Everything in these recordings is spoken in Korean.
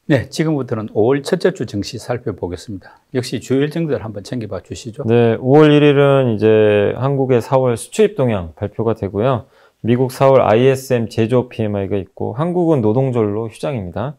네, 지금부터는 5월 첫째 주 증시 살펴보겠습니다. 역시 주요 일정들 한번 챙겨봐 주시죠. 네, 5월 1일은 이제 한국의 4월 수출입 동향 발표가 되고요. 미국 4월 ISM 제조업 PMI가 있고 한국은 노동절로 휴장입니다.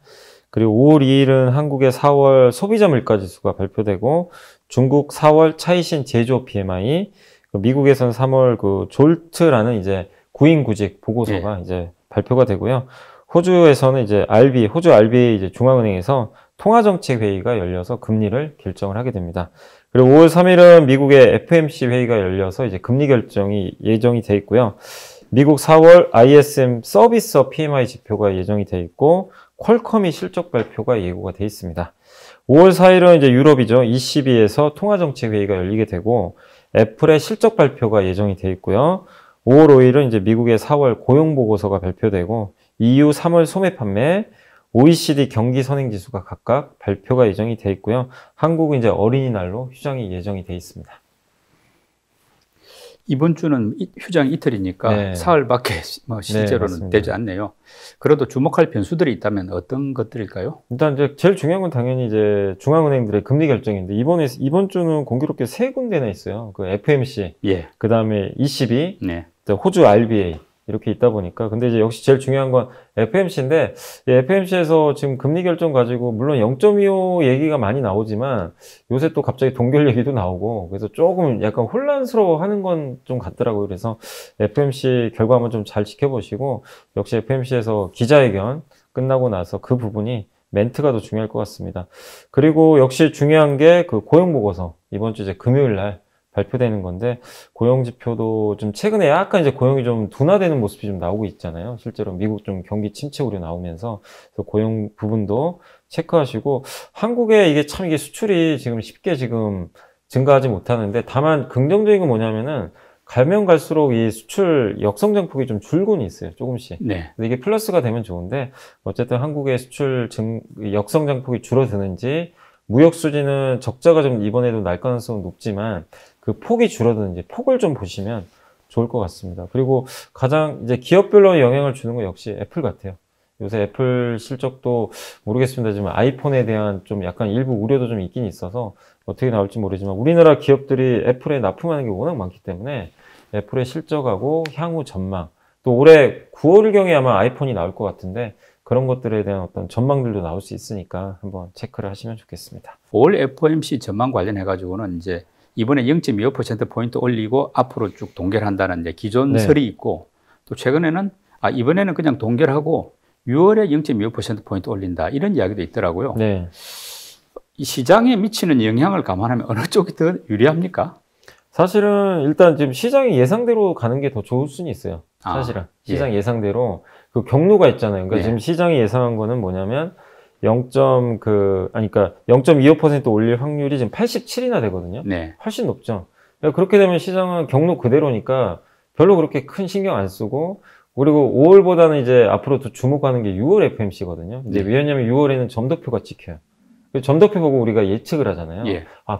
그리고 5월 2일은 한국의 4월 소비자 물가 지수가 발표되고 중국 4월 차이신 제조업 PMI, 미국에서는 3월 그 졸트라는 이제 구인구직 보고서가 이제 발표가 되고요. 호주에서는 이제 호주 RBA 이제 중앙은행에서 통화정책 회의가 열려서 금리를 결정을 하게 됩니다. 그리고 5월 3일은 미국의 FMC 회의가 열려서 이제 금리 결정이 예정이 돼 있고요. 미국 4월 ISM 서비스업 PMI 지표가 예정이 돼 있고 퀄컴이 실적 발표가 예고가 돼 있습니다. 5월 4일은 이제 유럽이죠. ECB에서 통화정책 회의가 열리게 되고 애플의 실적 발표가 예정이 돼 있고요. 5월 5일은 이제 미국의 4월 고용 보고서가 발표되고 EU 3월 소매 판매, OECD 경기 선행 지수가 각각 발표가 예정이 돼 있고요. 한국은 이제 어린이날로 휴장이 예정이 돼 있습니다. 이번 주는 휴장 이틀이니까 네. 사흘밖에 뭐 실제로는 네, 되지 않네요. 그래도 주목할 변수들이 있다면 어떤 것들일까요? 일단 이제 제일 중요한 건 당연히 이제 중앙은행들의 금리 결정인데 이번 주는 공교롭게 세 군데나 있어요. 그 FMC, 그 다음에 ECB, 호주 RBA. 이렇게 있다 보니까. 근데 이제 역시 제일 중요한 건 FMC인데, FMC에서 지금 금리 결정 가지고, 물론 0.25 얘기가 많이 나오지만, 요새 또 갑자기 동결 얘기도 나오고, 그래서 조금 약간 혼란스러워 하는 건 좀 같더라고요. 그래서 FMC 결과 한번 좀 잘 지켜보시고, 역시 FMC에서 기자회견 끝나고 나서 그 부분이 멘트가 더 중요할 것 같습니다. 그리고 역시 중요한 게 그 고용보고서, 이번 주 이제 금요일 날, 발표되는 건데 고용 지표도 좀 최근에 약간 이제 고용이 좀 둔화되는 모습이 좀 나오고 있잖아요. 실제로 미국 좀 경기 침체 우려 나오면서 고용 부분도 체크하시고 한국의 이게 수출이 지금 쉽게 지금 증가하지 못하는데 다만 긍정적인 건 뭐냐면은 가면 갈수록 이 수출 역성장폭이 좀 줄고는 있어요. 조금씩. 근데 이게 플러스가 되면 좋은데 어쨌든 한국의 수출 역성장폭이 줄어드는지 무역 수지는 적자가 좀 이번에도 날 가능성은 높지만 그 폭이 줄어드는지 폭을 좀 보시면 좋을 것 같습니다. 그리고 가장 이제 기업별로 영향을 주는 건 역시 애플 같아요. 요새 애플 실적도 모르겠습니다. 지금 아이폰에 대한 좀 약간 일부 우려도 좀 있긴 있어서 어떻게 나올지 모르지만 우리나라 기업들이 애플에 납품하는 게 워낙 많기 때문에 애플의 실적하고 향후 전망 또 올해 9월경에 아마 아이폰이 나올 것 같은데 그런 것들에 대한 어떤 전망들도 나올 수 있으니까 한번 체크를 하시면 좋겠습니다. 5월 FOMC 전망 관련해가지고는 이제 이번에 0.25%포인트 올리고 앞으로 쭉 동결한다는 이제 기존설이 있고 또 최근에는 이번에는 그냥 동결하고 6월에 0.25%포인트 올린다 이런 이야기도 있더라고요. 이 시장에 미치는 영향을 감안하면 어느 쪽이 더 유리합니까? 사실은 일단 지금 시장이 예상대로 가는 게 더 좋을 수는 있어요. 사실은 시장 예상대로 그 경로가 있잖아요. 그러니까 지금 시장이 예상한 거는 뭐냐면 0.25% 올릴 확률이 지금 87이나 되거든요. 훨씬 높죠. 그러니까 그렇게 되면 시장은 경로 그대로니까 별로 그렇게 큰 신경 안 쓰고 그리고 5월보다는 이제 앞으로 더 주목하는 게 6월 FMC거든요. 이제 왜냐면 6월에는 점도표가 찍혀요. 점도표 보고 우리가 예측을 하잖아요.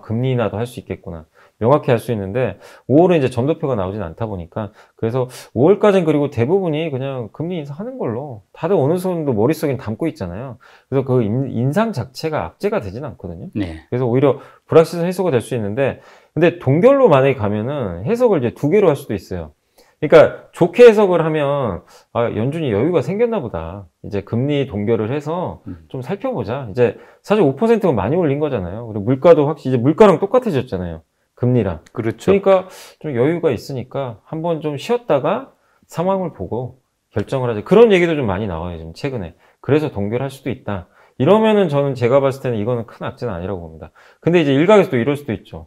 금리 인하도 할 수 있겠구나. 명확히 할 수 있는데 5월은 이제 점도표가 나오진 않다 보니까 그래서 5월까지는 그리고 대부분이 그냥 금리 인상하는 걸로 다들 어느 정도 머릿속에 담고 있잖아요. 그래서 그 인상 자체가 악재가 되진 않거든요. 그래서 오히려 불확실성 해소가 될 수 있는데 근데 동결로 만약에 가면은 해석을 이제 두 개로 할 수도 있어요. 그러니까 좋게 해석을 하면 연준이 여유가 생겼나 보다. 이제 금리 동결을 해서 좀 살펴보자. 이제 사실 5%가 많이 올린 거잖아요. 그리고 물가도 확실히 이제 물가랑 똑같아졌잖아요. 금리랑. 그러니까 좀 여유가 있으니까 한번 좀 쉬었다가 상황을 보고 결정을 하자. 그런 얘기도 좀 많이 나와요, 지금 최근에. 그래서 동결할 수도 있다. 이러면은 제가 봤을 때는 이거는 큰 악재는 아니라고 봅니다. 근데 이제 일각에서 또 이럴 수도 있죠.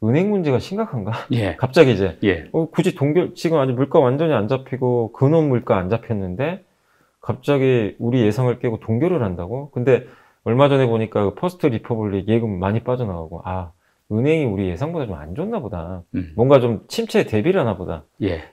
은행 문제가 심각한가? 갑자기 이제. 굳이 지금 아직 물가 완전히 안 잡히고 근원 물가 안 잡혔는데 갑자기 우리 예상을 깨고 동결을 한다고? 근데 얼마 전에 보니까 퍼스트 리퍼블릭 예금 많이 빠져나가고 은행이 우리 예상보다 좀 안 좋나 보다. 뭔가 좀 침체에 대비를 하나 보다.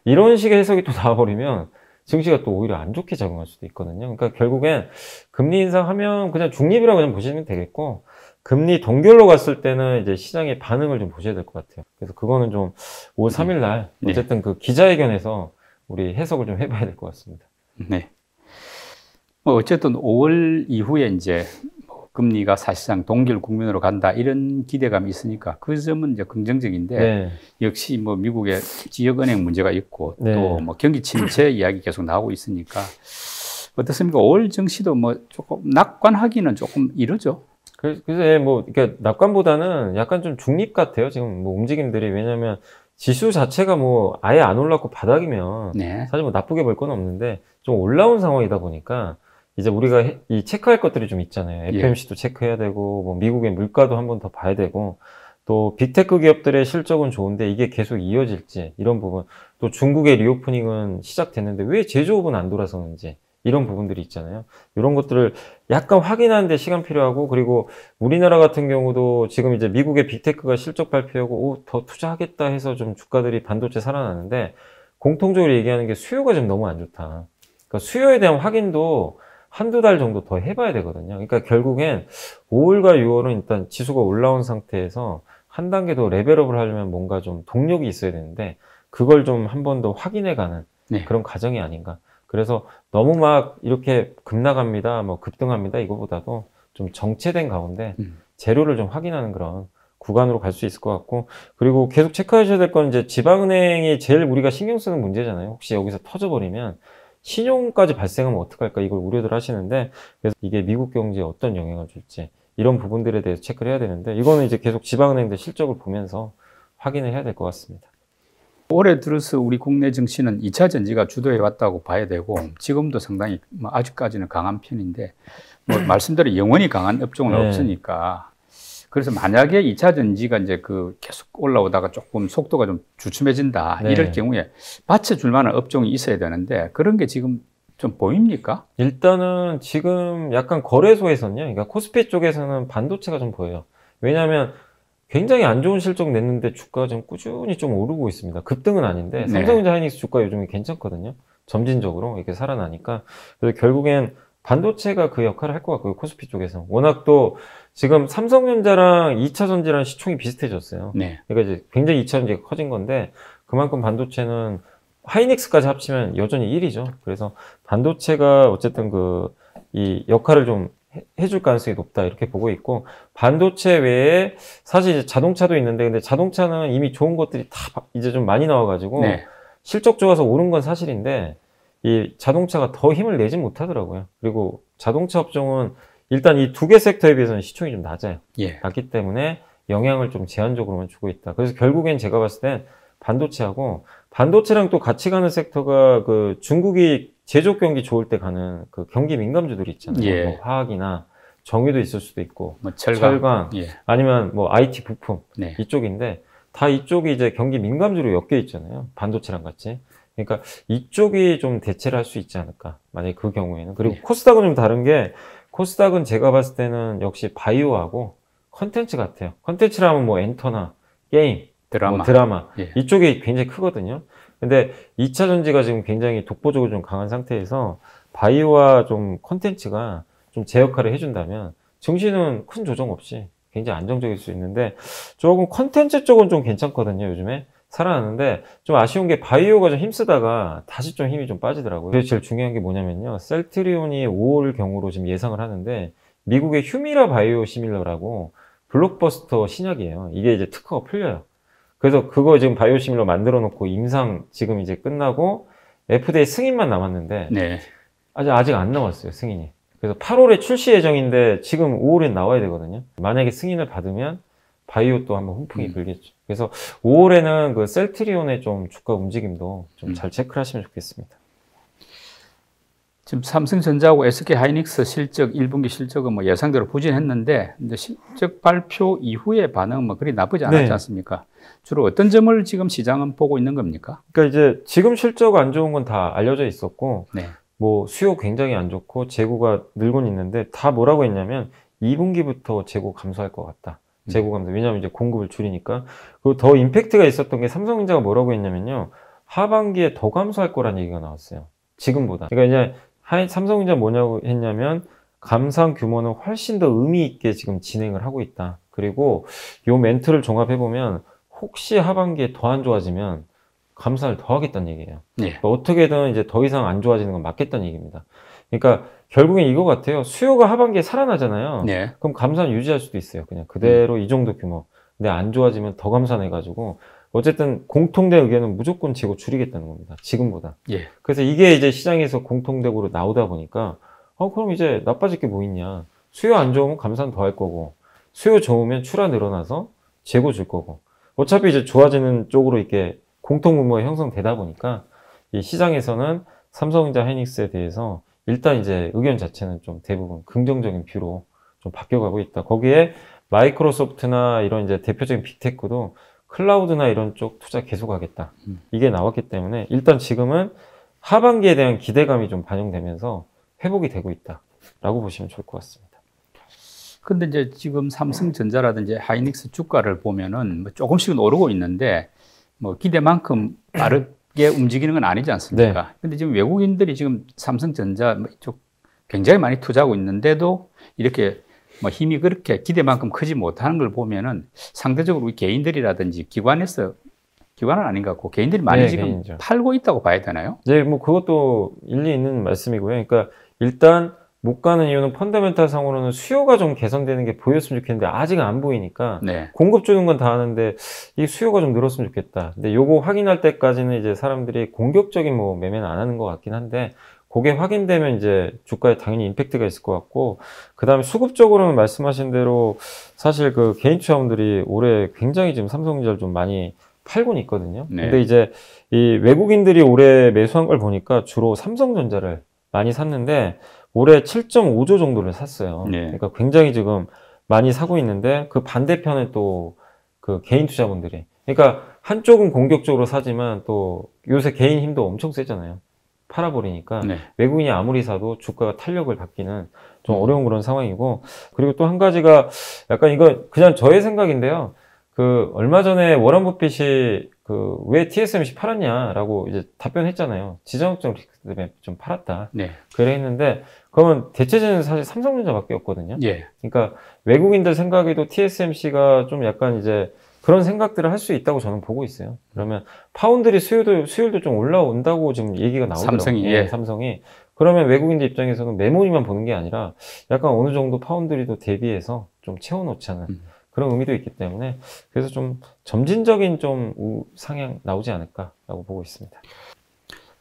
이런 식의 해석이 또 나와버리면 증시가 또 오히려 안 좋게 작용할 수도 있거든요. 그러니까 결국엔 금리 인상하면 그냥 중립이라고 그냥 보시면 되겠고 금리 동결로 갔을 때는 이제 시장의 반응을 좀 보셔야 될 것 같아요. 그래서 그거는 좀 5월 3일 날 어쨌든 그 기자회견에서 우리 해석을 좀 해봐야 될 것 같습니다. 어쨌든 5월 이후에 이제 금리가 사실상 동결 국면으로 간다 이런 기대감이 있으니까 그 점은 이제 긍정적인데 네. 역시 뭐 미국의 지역은행 문제가 있고 네. 또 뭐 경기 침체 이야기 계속 나오고 있으니까 어떻습니까? 5월 증시도 뭐 조금 낙관하기는 조금 이르죠. 그래서 뭐 그러니까 낙관보다는 약간 좀 중립 같아요. 지금 뭐 움직임들이. 왜냐하면 지수 자체가 뭐 아예 안 올랐고 바닥이면 네. 사실 뭐 나쁘게 볼 건 없는데 좀 올라온 상황이다 보니까 이제 우리가 이 체크할 것들이 좀 있잖아요. FMC도 체크해야 되고 뭐 미국의 물가도 한번 더 봐야 되고 또 빅테크 기업들의 실적은 좋은데 이게 계속 이어질지 이런 부분, 또 중국의 리오프닝은 시작됐는데 왜 제조업은 안 돌아서는지 이런 부분들이 있잖아요. 이런 것들을 약간 확인하는데 시간 필요하고, 그리고 우리나라 같은 경우도 지금 이제 미국의 빅테크가 실적 발표하고 더 투자하겠다 해서 좀 주가들이 반도체 살아나는데, 공통적으로 얘기하는 게 수요가 좀 너무 안 좋다. 그러니까 수요에 대한 확인도 한두 달 정도 더 해봐야 되거든요. 그러니까 결국엔 5월과 6월은 일단 지수가 올라온 상태에서 한 단계 더 레벨업을 하려면 뭔가 좀 동력이 있어야 되는데, 그걸 좀 한 번 더 확인해가는 그런 과정이 아닌가. 그래서 너무 막 이렇게 급락합니다, 뭐 급등합니다 이거보다도 좀 정체된 가운데 재료를 좀 확인하는 그런 구간으로 갈 수 있을 것 같고, 그리고 계속 체크하셔야 될 건 이제 지방은행이 제일 우리가 신경 쓰는 문제잖아요. 혹시 여기서 터져버리면 신용까지 발생하면 어떡할까, 이걸 우려들 하시는데, 그래서 이게 미국 경제에 어떤 영향을 줄지 이런 부분들에 대해서 체크를 해야 되는데, 이거는 이제 계속 지방은행들 실적을 보면서 확인을 해야 될 것 같습니다. 올해 들어서 우리 국내 증시는 2차 전지가 주도해 왔다고 봐야 되고, 지금도 상당히 뭐 아직까지는 강한 편인데, 뭐 말씀대로 영원히 강한 업종은 없으니까. 그래서 만약에 2차 전지가 이제 그 계속 올라오다가 조금 속도가 좀 주춤해진다, 이럴 경우에 받쳐줄 만한 업종이 있어야 되는데, 그런 게 지금 좀 보입니까? 일단은 지금 약간 거래소에서는요, 그러니까 코스피 쪽에서는 반도체가 좀 보여요. 왜냐하면 굉장히 안 좋은 실적 냈는데 주가가 좀 꾸준히 좀 오르고 있습니다. 급등은 아닌데 삼성전자 하이닉스 주가 요즘에 괜찮거든요. 점진적으로 이렇게 살아나니까. 그래서 결국엔 반도체가 그 역할을 할 것 같고요, 코스피 쪽에서. 워낙 또 지금 삼성전자랑 2차전지랑 시총이 비슷해졌어요. 그러니까 이제 굉장히 2차전지가 커진 건데, 그만큼 반도체는 하이닉스까지 합치면 여전히 1위죠. 그래서 반도체가 어쨌든 이 역할을 좀 해줄 가능성이 높다, 이렇게 보고 있고, 반도체 외에 사실 이제 자동차도 있는데, 근데 자동차는 이미 좋은 것들이 다 이제 좀 많이 나와가지고 실적 좋아서 오른 건 사실인데, 이 자동차가 더 힘을 내진 못하더라고요. 그리고 자동차 업종은 일단 이 두 개 섹터에 비해서는 시총이 좀 낮아요. 낮기 때문에 영향을 좀 제한적으로만 주고 있다. 그래서 결국엔 제가 봤을 땐 반도체랑 또 같이 가는 섹터가 그 중국이 제조업 경기 좋을 때 가는 그 경기 민감주들이 있잖아요. 뭐 화학이나 정유도 있을 수도 있고, 뭐 철강, 아니면 뭐 IT 부품 이쪽인데, 다 이쪽이 이제 경기 민감주로 엮여 있잖아요. 반도체랑 같이. 그러니까 이쪽이 좀 대체를 할 수 있지 않을까, 만약에 그 경우에는. 그리고 코스닥은 좀 다른 게, 코스닥은 제가 봤을 때는 역시 바이오하고 컨텐츠 같아요. 컨텐츠라면 뭐 엔터나 게임, 드라마. 이쪽이 굉장히 크거든요. 근데 2차 전지가 지금 굉장히 독보적으로 좀 강한 상태에서 바이오와 좀 컨텐츠가 좀 제 역할을 해준다면 증시는 큰 조정 없이 굉장히 안정적일 수 있는데, 조금 컨텐츠 쪽은 좀 괜찮거든요. 요즘에 살아나는데, 좀 아쉬운 게 바이오가 좀 힘쓰다가 다시 좀 힘이 좀 빠지더라고요. 그래서 제일 중요한 게 뭐냐면요, 셀트리온이 5월 경으로 지금 예상을 하는데, 미국의 휴미라 바이오 시밀러라고 블록버스터 신약이에요. 이게 이제 특허가 풀려요. 그래서 그거 지금 바이오시밀러 만들어 놓고 임상 지금 이제 끝나고 FDA 승인만 남았는데, 아직 안 나왔어요, 승인이. 그래서 8월에 출시 예정인데 지금 5월에 나와야 되거든요. 만약에 승인을 받으면 바이오 또 한번 훈풍이 불겠죠. 그래서 5월에는 그 셀트리온의 좀 주가 움직임도 좀 잘 체크를 하시면 좋겠습니다. 지금 삼성전자하고 SK하이닉스 실적 1분기 실적은 뭐 예상대로 부진했는데, 근데 실적 발표 이후의 반응은 뭐 그리 나쁘지 않았지 않습니까? 주로 어떤 점을 지금 시장은 보고 있는 겁니까? 그러니까 이제 지금 실적 안 좋은 건 다 알려져 있었고, 뭐 수요 굉장히 안 좋고 재고가 늘곤 있는데, 다 뭐라고 했냐면 2분기부터 재고 감소할 것 같다. 재고 감소. 왜냐하면 이제 공급을 줄이니까. 그리고 더 임팩트가 있었던 게 삼성전자가 뭐라고 했냐면요, 하반기에 더 감소할 거란 얘기가 나왔어요. 지금보다. 그러니까 이제 삼성전자 뭐냐고 했냐면, 감산 규모는 훨씬 더 의미 있게 지금 진행을 하고 있다. 그리고 요 멘트를 종합해보면, 혹시 하반기에 더 안 좋아지면 감산을 더 하겠다는 얘기예요. 그러니까 어떻게든 이제 더 이상 안 좋아지는 건 막겠다는 얘기입니다. 그러니까 결국엔 이거 같아요. 수요가 하반기에 살아나잖아요. 네. 그럼 감산 유지할 수도 있어요. 그냥 그대로 이 정도 규모. 근데 안 좋아지면 더 감산해가지고 어쨌든 공통된 의견은 무조건 재고 줄이겠다는 겁니다. 지금보다. 예. 그래서 이게 이제 시장에서 공통적으로 나오다 보니까 그럼 이제 나빠질 게 뭐 있냐. 수요 안 좋으면 감산 더 할 거고 수요 좋으면 출하 늘어나서 재고 줄 거고 어차피 이제 좋아지는 쪽으로 이렇게 공통 분모가 형성되다 보니까 이 시장에서는 삼성전자 하이닉스에 대해서 일단 이제 의견 자체는 좀 대부분 긍정적인 뷰로 좀 바뀌어가고 있다. 거기에 마이크로소프트나 이런 이제 대표적인 빅테크도 클라우드나 이런 쪽 투자 계속하겠다. 이게 나왔기 때문에 일단 지금은 하반기에 대한 기대감이 좀 반영되면서 회복이 되고 있다라고 보시면 좋을 것 같습니다. 근데 이제 지금 삼성전자라든지 하이닉스 주가를 보면은 뭐 조금씩은 오르고 있는데 뭐 기대만큼 빠르게 움직이는 건 아니지 않습니까? 네. 근데 지금 외국인들이 지금 삼성전자 이쪽 굉장히 많이 투자하고 있는데도 이렇게 뭐 힘이 그렇게 기대만큼 크지 못하는 걸 보면은 상대적으로 우리 개인들이라든지 기관은 아닌 것 같고 개인들이 많이 지금 개인이죠. 팔고 있다고 봐야 되나요? 네, 뭐 그것도 일리 있는 말씀이고요. 그러니까 일단 못 가는 이유는 펀더멘탈 상으로는 수요가 좀 개선되는 게 보였으면 좋겠는데 아직 안 보이니까 네. 공급 주는 건 다 하는데 이 수요가 좀 늘었으면 좋겠다. 근데 요거 확인할 때까지는 이제 사람들이 공격적인 뭐 매매는 안 하는 것 같긴 한데 그게 확인되면 이제 주가에 당연히 임팩트가 있을 것 같고 그 다음에 수급적으로는 말씀하신 대로 사실 그 개인 투자원들이 올해 굉장히 지금 삼성전자를 좀 많이 팔고는 있거든요. 네. 근데 이제 이 외국인들이 올해 매수한 걸 보니까 주로 삼성전자를 많이 샀는데 올해 7.5조 정도를 샀어요. 네. 그러니까 굉장히 지금 많이 사고 있는데 그 반대편에 또 그 개인 투자분들이 그러니까 한쪽은 공격적으로 사지만 또 요새 개인 힘도 엄청 세잖아요. 팔아버리니까 네. 외국인이 아무리 사도 주가가 탄력을 받기는 좀 어려운 그런 상황이고 그리고 또 한 가지가 약간 이거 그냥 저의 생각인데요. 그 얼마 전에 워런 버핏이 그 왜 TSMC 팔았냐라고 이제 답변했잖아요. 지정학적 리스크 때문에 좀 팔았다. 네. 그래 했는데 그러면 대체제는 사실 삼성전자밖에 없거든요. 예. 그러니까 외국인들 생각에도 TSMC가 좀 약간 이제 그런 생각들을 할 수 있다고 저는 보고 있어요. 그러면 파운드리 수율도 좀 올라온다고 지금 얘기가 나오더라고요. 삼성이. 예. 삼성이. 그러면 외국인들 입장에서는 메모리만 보는 게 아니라 약간 어느 정도 파운드리도 대비해서 좀 채워놓자는 그런 의미도 있기 때문에 그래서 좀 점진적인 좀 상향 나오지 않을까라고 보고 있습니다.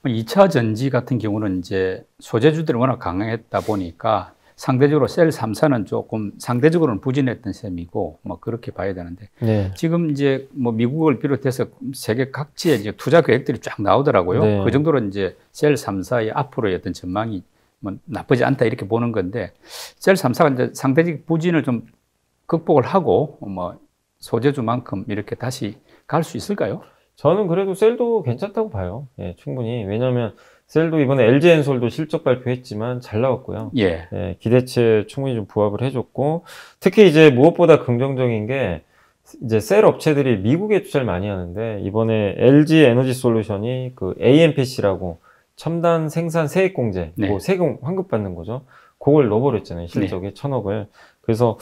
2차 전지 같은 경우는 이제 소재주들이 워낙 강했다 보니까 상대적으로 셀 3사는 조금 상대적으로는 부진했던 셈이고 뭐 그렇게 봐야 되는데 네. 지금 이제 뭐 미국을 비롯해서 세계 각지에 이제 투자 계획들이 쫙 나오더라고요. 네. 그 정도로 이제 셀 3사의 앞으로의 어떤 전망이 뭐 나쁘지 않다 이렇게 보는 건데 셀 3사가 이제 상대적 부진을 좀 극복을 하고 뭐 소재주만큼 이렇게 다시 갈 수 있을까요? 저는 그래도 셀도 괜찮다고 봐요. 예, 충분히. 왜냐하면 셀도 이번에 LG엔솔도 실적 발표했지만 잘 나왔고요. 예. 예, 기대치에 충분히 좀 부합을 해줬고 특히 이제 무엇보다 긍정적인 게 이제 셀 업체들이 미국에 투자를 많이 하는데 이번에 LG 에너지 솔루션이 그 AMPC라고 첨단 생산 세액공제, 네. 뭐 세금 환급받는 거죠. 그걸 넣어버렸잖아요. 실적에 네. 1,000억을. 그래서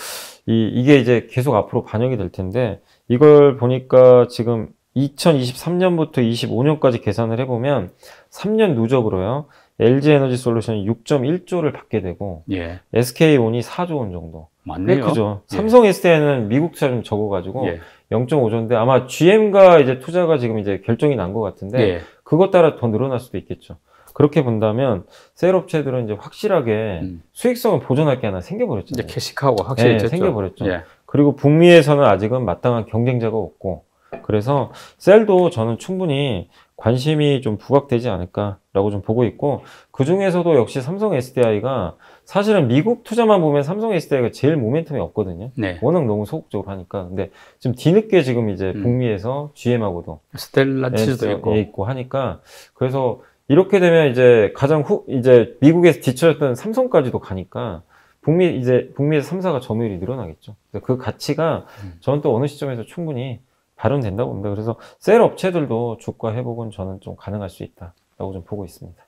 이게 이제 계속 앞으로 반영이 될 텐데 이걸 보니까 지금 2023년부터 25년까지 계산을 해보면 3년 누적으로요. LG에너지 솔루션이 6.1조를 받게 되고 예. SK온이 4조 원 정도. 맞네요. 꽤 크죠. 예. 삼성 SDI는 미국 투자 좀 적어가지고 예. 0.5조인데 아마 GM과 이제 투자가 지금 이제 결정이 난 것 같은데 예. 그것 따라 더 늘어날 수도 있겠죠. 그렇게 본다면 셀 업체들은 이제 확실하게 수익성을 보존할 게 하나 생겨버렸잖아요. 이제 캐시카우가 확실히 네, 생겨버렸죠. 예. 그리고 북미에서는 아직은 마땅한 경쟁자가 없고 그래서 셀도 저는 충분히 관심이 좀 부각되지 않을까라고 좀 보고 있고 그 중에서도 역시 삼성 SDI가 사실은 미국 투자만 보면 삼성 SDI가 제일 모멘텀이 없거든요. 네. 워낙 너무 소극적으로 하니까. 근데 지금 뒤늦게 지금 이제 북미에서 GM하고도 스텔란티스도 있고 하니까 그래서 이렇게 되면 이제 가장 이제 미국에서 뒤처졌던 삼성까지도 가니까 북미에서 3사가 점유율이 늘어나겠죠. 그 가치가 저는 또 어느 시점에서 충분히 발현된다고 봅니다. 그래서 셀 업체들도 주가 회복은 저는 좀 가능할 수 있다라고 좀 보고 있습니다.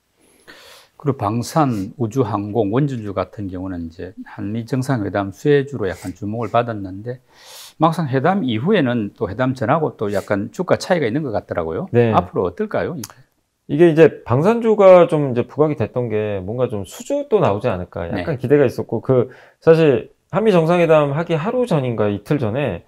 그리고 방산, 우주항공, 원전주 같은 경우는 이제 한미 정상회담 수혜주로 약간 주목을 받았는데 막상 회담 이후에는 또 회담 전하고 또 약간 주가 차이가 있는 것 같더라고요. 네. 앞으로 어떨까요? 이게 이제 방산주가 좀 이제 부각이 됐던 게 뭔가 좀 수주도 나오지 않을까 약간 네. 기대가 있었고, 사실 한미 정상회담 하기 하루 전인가 이틀 전에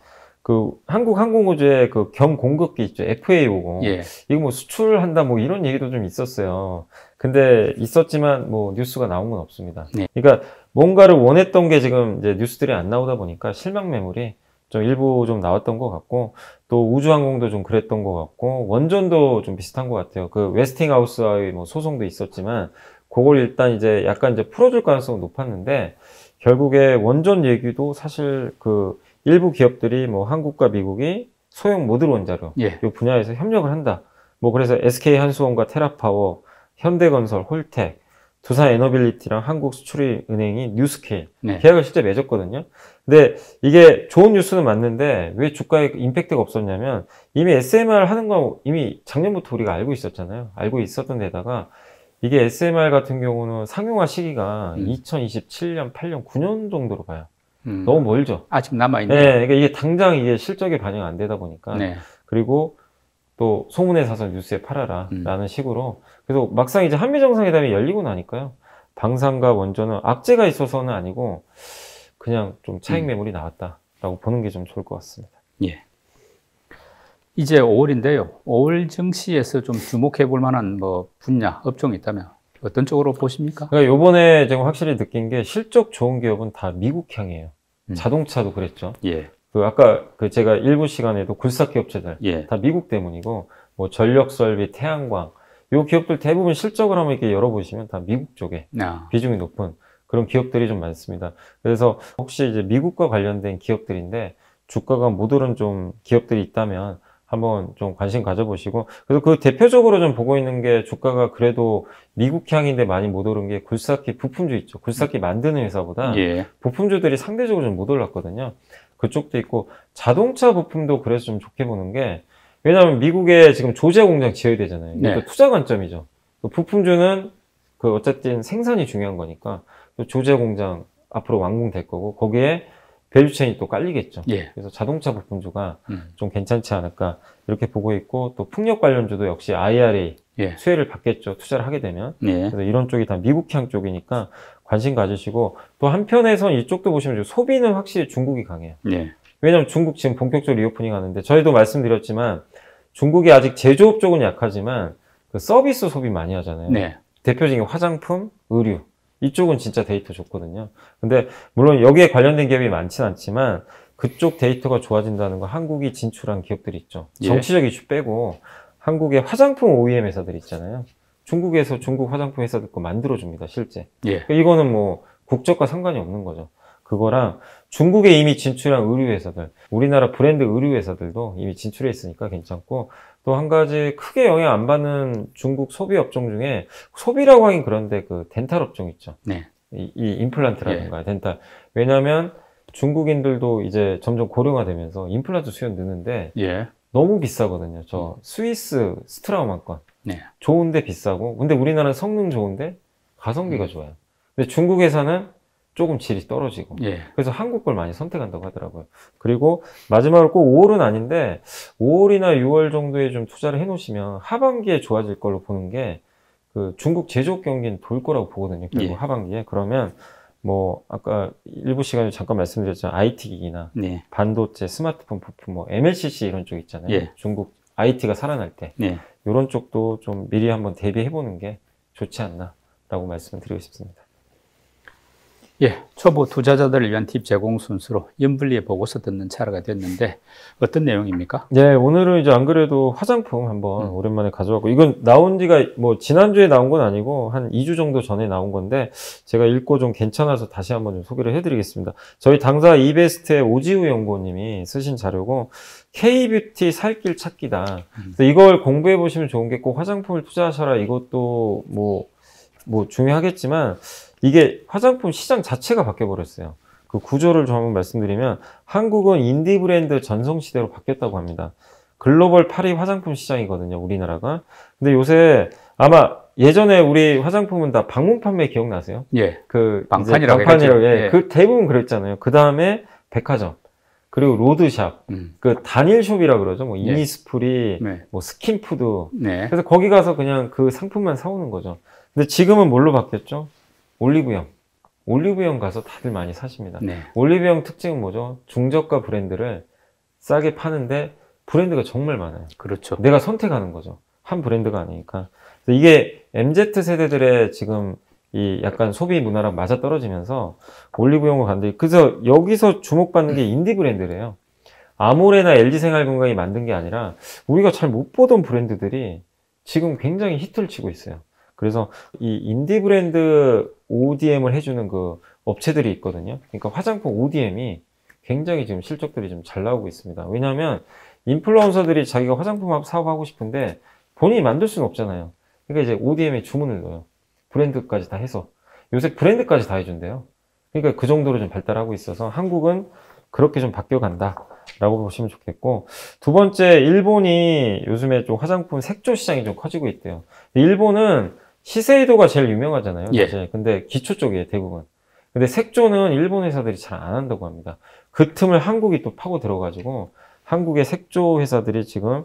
한국 항공우주의 경공급기 있죠. FA50. 예. 이거 뭐 수출한다 뭐 이런 얘기도 좀 있었어요. 근데 있었지만 뭐 뉴스가 나온 건 없습니다. 네. 그러니까 뭔가를 원했던 게 지금 이제 뉴스들이 안 나오다 보니까 실망 매물이 좀 일부 좀 나왔던 것 같고, 또 우주항공도 좀 그랬던 것 같고, 원전도 좀 비슷한 것 같아요. 웨스팅하우스와의 뭐 소송도 있었지만, 그걸 일단 이제 약간 이제 풀어줄 가능성은 높았는데, 결국에 원전 얘기도 사실 일부 기업들이 뭐 한국과 미국이 소형 모듈 원자로 예. 이 분야에서 협력을 한다. 뭐 그래서 SK한수원과 테라파워, 현대건설, 홀텍, 두산에너빌리티랑 한국수출은행이 뉴스케일 네. 계약을 실제 맺었거든요. 근데 이게 좋은 뉴스는 맞는데 왜 주가에 임팩트가 없었냐면, 이미 SMR 하는 거 이미 작년부터 우리가 알고 있었잖아요. 알고 있었던 데다가 이게 SMR 같은 경우는 상용화 시기가 2027년, 8년, 9년 정도로 봐요. 너무 멀죠. 아직 남아있네요. 네, 그러니까 이게 당장 이게 실적에 반영 안 되다 보니까. 네. 그리고 또 소문에 사서 뉴스에 팔아라 라는 식으로. 그래서 막상 이제 한미정상회담이 열리고 나니까요, 방산과 원전은 악재가 있어서는 아니고 그냥 좀 차익 매물이 나왔다라고 보는 게 좀 좋을 것 같습니다. 예. 이제 5월인데요. 5월 증시에서 좀 주목해 볼 만한 뭐 분야, 업종이 있다면 어떤 쪽으로 보십니까? 그러니까 요번에 제가 확실히 느낀 게 실적 좋은 기업은 다 미국향이에요. 자동차도 그랬죠. 예. 아까 제가 일부 시간에도 굴삭기 업체들 예. 다 미국 때문이고, 뭐 전력 설비, 태양광, 요 기업들 대부분 실적을 한번 이렇게 열어보시면 다 미국 쪽에 비중이 높은 그런 기업들이 좀 많습니다. 그래서 혹시 이제 미국과 관련된 기업들인데 주가가 못 오른 좀 기업들이 있다면 한번 좀 관심 가져보시고, 그래서 대표적으로 좀 보고 있는 게, 주가가 그래도 미국향인데 많이 못 오른 게 굴삭기 부품주 있죠. 굴삭기 만드는 회사보다 부품주들이 상대적으로 좀 못 올랐거든요. 그쪽도 있고, 자동차 부품도 그래서 좀 좋게 보는 게, 왜냐하면 미국에 지금 조제 공장 지어야 되잖아요. 이게 투자 관점이죠. 부품주는 어쨌든 생산이 중요한 거니까 조제 공장 앞으로 완공될 거고, 거기에 밸류체인이 또 깔리겠죠. 그래서 자동차 부품주가 좀 괜찮지 않을까 이렇게 보고 있고, 또 풍력 관련주도 역시 IRA 수혜를 받겠죠. 투자를 하게 되면. 그래서 이런 쪽이 다 미국향 쪽이니까 관심 가지시고, 또 한편에선 이쪽도 보시면 소비는 확실히 중국이 강해요. 왜냐면 중국 지금 본격적으로 리오프닝 하는데, 저희도 말씀드렸지만 중국이 아직 제조업 쪽은 약하지만 서비스 소비 많이 하잖아요. 대표적인 화장품, 의류, 이쪽은 진짜 데이터 좋거든요. 근데 물론 여기에 관련된 기업이 많진 않지만 그쪽 데이터가 좋아진다는 건 한국이 진출한 기업들이 있죠. 정치적 이슈 빼고 한국의 화장품 OEM 회사들 있잖아요. 중국에서 중국 화장품 회사들 거 만들어줍니다, 실제. 그러니까 이거는 뭐 국적과 상관이 없는 거죠. 그거랑 중국에 이미 진출한 의류 회사들, 우리나라 브랜드 의류 회사들도 이미 진출해 있으니까 괜찮고, 또 한 가지 크게 영향 안 받는 중국 소비 업종 중에, 소비라고 하긴 그런데 덴탈 업종 있죠. 이 임플란트라든가 덴탈. 왜냐면 중국인들도 이제 점점 고령화되면서 임플란트 수요 느는데 너무 비싸거든요. 저 스위스 스트라우만권. 좋은데 비싸고, 근데 우리나라는 성능 좋은데 가성비가 좋아요. 근데 중국 회사는 조금 질이 떨어지고, 그래서 한국 걸 많이 선택한다고 하더라고요. 그리고 마지막으로 꼭 5월은 아닌데 5월이나 6월 정도에 좀 투자를 해 놓으시면 하반기에 좋아질 걸로 보는 게, 중국 제조업 경기는 돌 거라고 보거든요. 결국 하반기에. 그러면 뭐 아까 일부 시간에 잠깐 말씀드렸지만 IT 기기나 반도체, 스마트폰 부품, 뭐 MLCC 이런 쪽 있잖아요. 중국 IT가 살아날 때 이런 쪽도 좀 미리 한번 대비해 보는 게 좋지 않나라고 말씀을 드리고 싶습니다. 초보 투자자들을 위한 팁 제공 순서로 연불리의 보고서 듣는 차례가 됐는데 어떤 내용입니까? 오늘은 이제 안 그래도 화장품 한번 오랜만에 가져왔고, 이건 나온 지가 뭐 지난주에 나온 건 아니고 한 2주 정도 전에 나온 건데, 제가 읽고 좀 괜찮아서 다시 한번 좀 소개를 해드리겠습니다. 저희 당사 이베스트의 오지우 연구원님이 쓰신 자료고, K뷰티 살길 찾기다. 그래서 이걸 공부해 보시면 좋은 게, 꼭 화장품을 투자하셔라 이것도 뭐 중요하겠지만, 이게 화장품 시장 자체가 바뀌어버렸어요. 그 구조를 좀 한번 말씀드리면, 한국은 인디 브랜드 전성시대로 바뀌었다고 합니다. 글로벌 8위 화장품 시장이거든요, 우리나라가. 근데 요새 아마 예전에 우리 화장품은 다 방문 판매 기억나세요? 방판이라고. 대부분 그랬잖아요. 그 다음에 백화점, 그리고 로드샵, 그 단일숍이라 그러죠. 뭐 이니스프리, 네. 뭐 스킨푸드. 네. 그래서 거기 가서 그냥 그 상품만 사오는 거죠. 근데 지금은 뭘로 바뀌었죠? 올리브영. 올리브영 가서 다들 많이 사십니다. 네. 올리브영 특징은 뭐죠? 중저가 브랜드를 싸게 파는데 브랜드가 정말 많아요. 그렇죠. 내가 선택하는 거죠. 한 브랜드가 아니니까. 그래서 이게 MZ 세대들의 지금 이 약간 소비 문화랑 맞아 떨어지면서 올리브영을 갔는데, 그래서 여기서 주목받는 게 인디 브랜드래요. 아모레나 LG생활건강이 만든 게 아니라 우리가 잘 못 보던 브랜드들이 지금 굉장히 히트를 치고 있어요. 그래서 이 인디 브랜드 ODM을 해주는 그 업체들이 있거든요. 그러니까 화장품 ODM이 굉장히 지금 실적들이 좀 잘 나오고 있습니다. 왜냐하면 인플루언서들이 자기가 화장품 사업하고 싶은데 본인이 만들 수는 없잖아요. 그러니까 이제 ODM에 주문을 넣어요. 브랜드까지 다 해서. 요새 브랜드까지 다 해준대요. 그러니까 그 정도로 좀 발달하고 있어서 한국은 그렇게 좀 바뀌어간다 라고 보시면 좋겠고, 두 번째, 일본이 요즘에 좀 화장품 색조 시장이 좀 커지고 있대요. 일본은 시세이도가 제일 유명하잖아요. 사실. 예. 근데 기초 쪽이에요, 대부분. 근데 색조는 일본 회사들이 잘 안 한다고 합니다. 그 틈을 한국이 또 파고 들어가지고 한국의 색조 회사들이 지금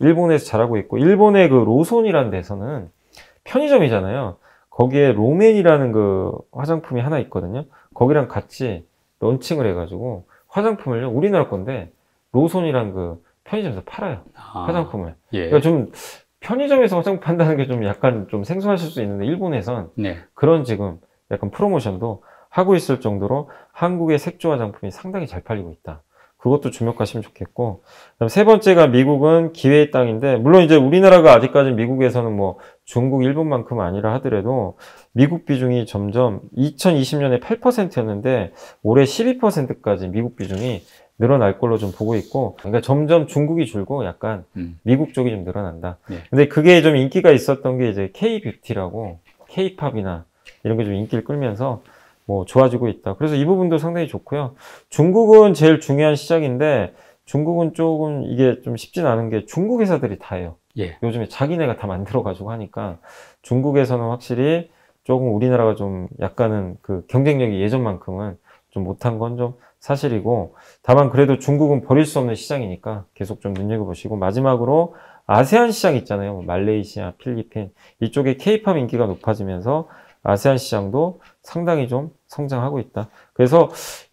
일본에서 잘하고 있고, 일본의 그 로손이라는 데서는 편의점이잖아요. 거기에 로맨이라는 그 화장품이 하나 있거든요. 거기랑 같이 런칭을 해가지고 화장품을요, 우리나라 건데 로손이란 그 편의점에서 팔아요. 화장품을. 예. 그러니까 좀 편의점에서 화장품 판다는 게 좀 약간 좀 생소하실 수 있는데, 일본에선 네. 그런 지금 약간 프로모션도 하고 있을 정도로 한국의 색조 화장품이 상당히 잘 팔리고 있다. 그것도 주목하시면 좋겠고, 그다음 세 번째가 미국은 기회의 땅인데, 물론 이제 우리나라가 아직까지 미국에서는 뭐 중국, 일본만큼 아니라 하더라도 미국 비중이 점점 2020년에 8%였는데 올해 12%까지 미국 비중이 늘어날 걸로 좀 보고 있고, 그러니까 점점 중국이 줄고 약간 미국 쪽이 좀 늘어난다. 네. 근데 그게 좀 인기가 있었던 게 이제 K-뷰티라고, K-팝이나 이런 게 좀 인기를 끌면서 뭐 좋아지고 있다. 그래서 이 부분도 상당히 좋고요. 중국은 제일 중요한 시장인데, 중국은 조금 이게 좀 쉽진 않은 게 중국 회사들이 다 해요. 예. 요즘에 자기네가 다 만들어가지고 하니까 중국에서는 확실히 조금 우리나라가 좀 약간은 그 경쟁력이 예전만큼은 좀 못한 건 좀 사실이고, 다만 그래도 중국은 버릴 수 없는 시장이니까 계속 좀 눈여겨보시고, 마지막으로 아세안 시장 있잖아요. 말레이시아, 필리핀 이쪽에 K-팝 인기가 높아지면서 아세안 시장도 상당히 좀 성장하고 있다. 그래서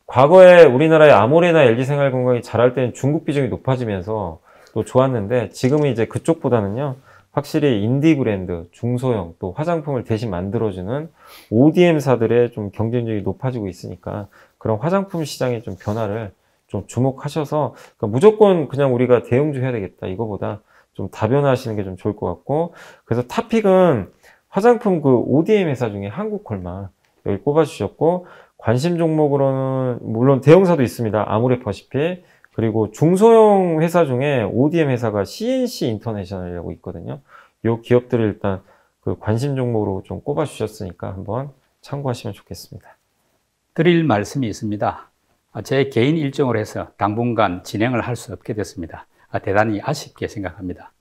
과거에 우리나라의 아모레나 LG생활건강이 잘할 때는 중국 비중이 높아지면서 또 좋았는데, 지금은 이제 그쪽보다는요, 확실히 인디 브랜드, 중소형, 또 화장품을 대신 만들어주는 ODM사들의 좀 경쟁력이 높아지고 있으니까 그런 화장품 시장의 좀 변화를 좀 주목하셔서, 그러니까 무조건 그냥 우리가 대응주 해야 되겠다, 이거보다 좀 다변화하시는 게 좀 좋을 것 같고, 그래서 탑픽은 화장품 그 ODM 회사 중에 한국콜마 여기 꼽아주셨고, 관심 종목으로는 물론 대형사도 있습니다. 아모레퍼시픽. 그리고 중소형 회사 중에 ODM 회사가 CNC 인터내셔널이라고 있거든요. 이 기업들을 일단 그 관심 종목으로 좀 꼽아주셨으니까 한번 참고하시면 좋겠습니다. 드릴 말씀이 있습니다. 제 개인 일정으로 해서 당분간 진행을 할 수 없게 됐습니다. 대단히 아쉽게 생각합니다.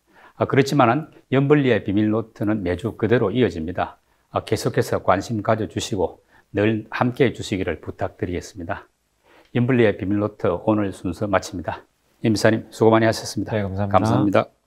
그렇지만은 연블리의 비밀노트는 매주 그대로 이어집니다. 계속해서 관심 가져주시고 늘 함께 해주시기를 부탁드리겠습니다. 연블리의 비밀노트 오늘 순서 마칩니다. 임 비서님 수고 많이 하셨습니다. 네, 감사합니다. 감사합니다.